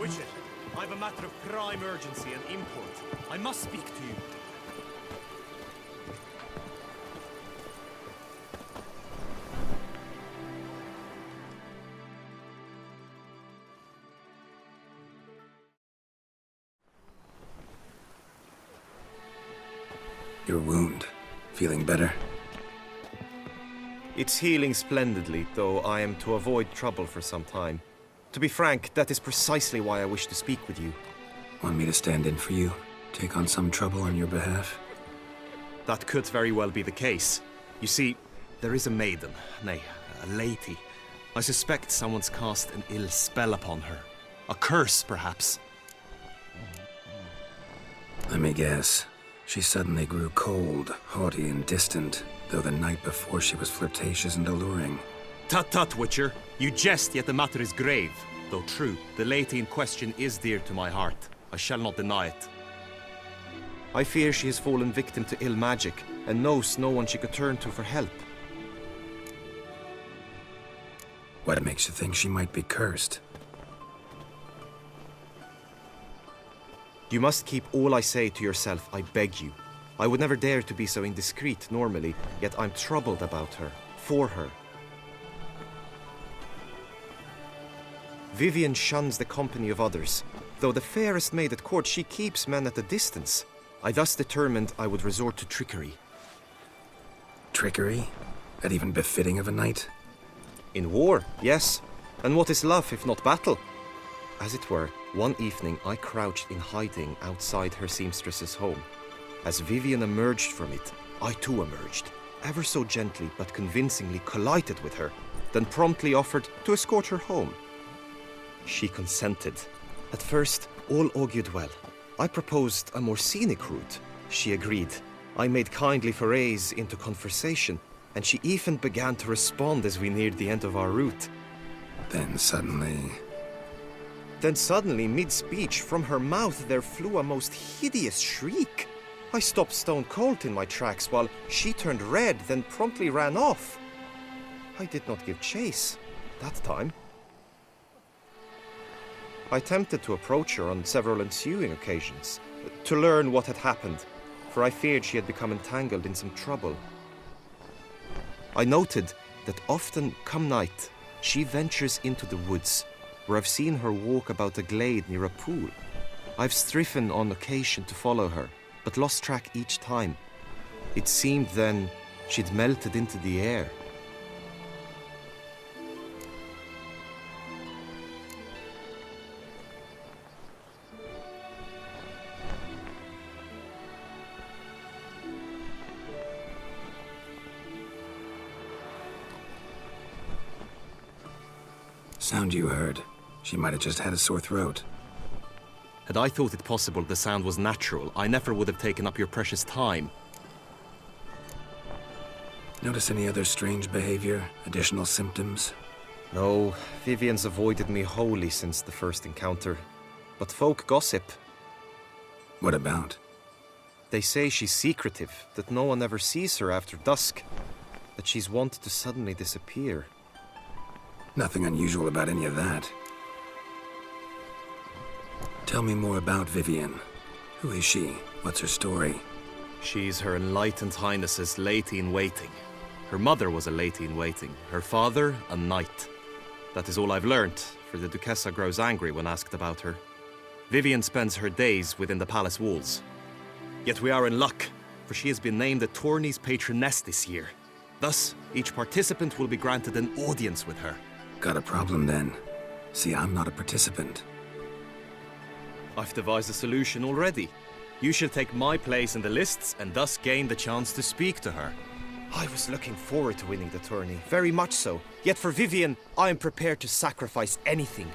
Witcher, I have a matter of prime urgency and import. I must speak to you. Your wound. Feeling better? It's healing splendidly, though I am to avoid trouble for some time. To be frank, that is precisely why I wish to speak with you. Want me to stand in for you? Take on some trouble on your behalf? That could very well be the case. You see, there is a maiden, nay, a lady. I suspect someone's cast an ill spell upon her. A curse, perhaps. Let me guess. She suddenly grew cold, haughty and distant, though the night before she was flirtatious and alluring. Tut tut, Witcher. You jest, yet the matter is grave. Though true, the lady in question is dear to my heart. I shall not deny it. I fear she has fallen victim to ill magic, and knows no one she could turn to for help. What makes you think she might be cursed? You must keep all I say to yourself, I beg you. I would never dare to be so indiscreet normally, yet I'm troubled about her, for her. Vivienne shuns the company of others. Though the fairest maid at court, she keeps men at a distance. I thus determined I would resort to trickery. Trickery? That even befitting of a knight? In war, yes. And what is love if not battle? As it were, one evening I crouched in hiding outside her seamstress's home. As Vivienne emerged from it, I too emerged, ever so gently but convincingly collided with her, then promptly offered to escort her home. She consented. At first, all augured well. I proposed a more scenic route. She agreed. I made kindly forays into conversation, and she even began to respond as we neared the end of our route. Then suddenly, mid-speech, from her mouth there flew a most hideous shriek. I stopped stone cold in my tracks while she turned red, then promptly ran off. I did not give chase that time. I attempted to approach her on several ensuing occasions, to learn what had happened, for I feared she had become entangled in some trouble. I noted that often, come night, she ventures into the woods, where I've seen her walk about a glade near a pool. I've striven on occasion to follow her, but lost track each time. It seemed then she'd melted into the air. sound you heard. She might have just had a sore throat. Had I thought it possible the sound was natural, I never would have taken up your precious time. Notice any other strange behavior? Additional symptoms? No, Vivienne's avoided me wholly since the first encounter. But folk gossip. What about? They say she's secretive, that no one ever sees her after dusk, that she's wont to suddenly disappear. Nothing unusual about any of that. Tell me more about Vivienne. Who is she? What's her story? She's Her Enlightened Highness's lady-in-waiting. Her mother was a lady-in-waiting, her father a knight. That is all I've learnt, for the Duchessa grows angry when asked about her. Vivienne spends her days within the palace walls. Yet we are in luck, for she has been named the tourney's patroness this year. Thus, each participant will be granted an audience with her. Got a problem then. See, I'm not a participant. I've devised a solution already. You shall take my place in the lists and thus gain the chance to speak to her. I was looking forward to winning the tourney, very much so. Yet for Vivienne, I am prepared to sacrifice anything.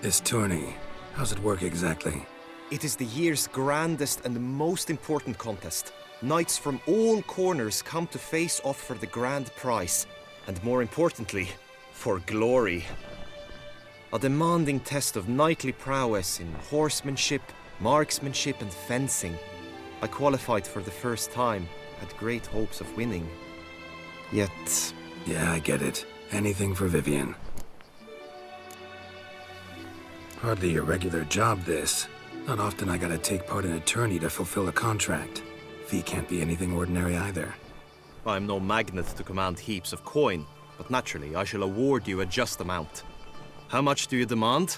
This tourney, how's it work exactly? It is the year's grandest and most important contest. Knights from all corners come to face off for the grand prize. And more importantly, for glory. A demanding test of knightly prowess in horsemanship, marksmanship and fencing. I qualified for the first time, had great hopes of winning. Yet... Yeah, I get it. Anything for Vivienne. Hardly a regular job, this. Not often I gotta take part in a tourney to fulfill a contract. Fee can't be anything ordinary either. I am no magnet to command heaps of coin, but naturally I shall award you a just amount. How much do you demand?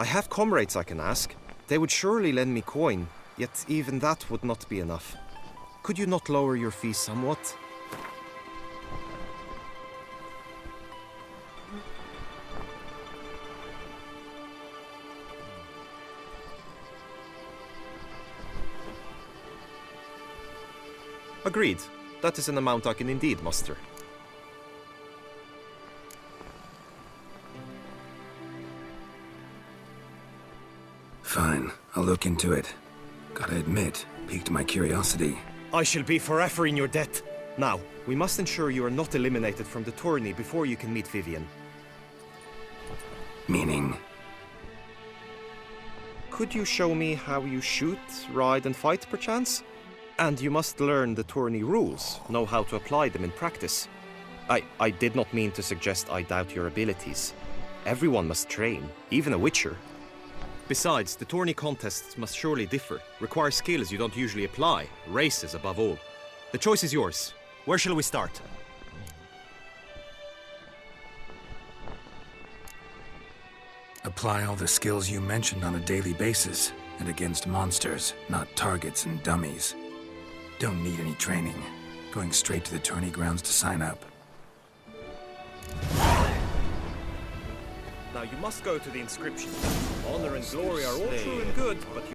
I have comrades I can ask. They would surely lend me coin, yet even that would not be enough. Could you not lower your fees somewhat? Agreed. That is an amount I can indeed muster. Fine, I'll look into it. Gotta admit, piqued my curiosity. I shall be forever in your debt. Now, we must ensure you are not eliminated from the tourney before you can meet Vivian. Meaning? Could you show me how you shoot, ride and fight, perchance? And you must learn the tourney rules, know how to apply them in practice. I did not mean to suggest I doubt your abilities. Everyone must train, even a witcher. Besides, the tourney contests must surely differ, require skills you don't usually apply, races above all. The choice is yours. Where shall we start? Apply all the skills you mentioned on a daily basis, and against monsters, not targets and dummies. Don't need any training. Going straight to the tourney grounds to sign up. Now you must go to the inscription. Honor and glory are all true and good, but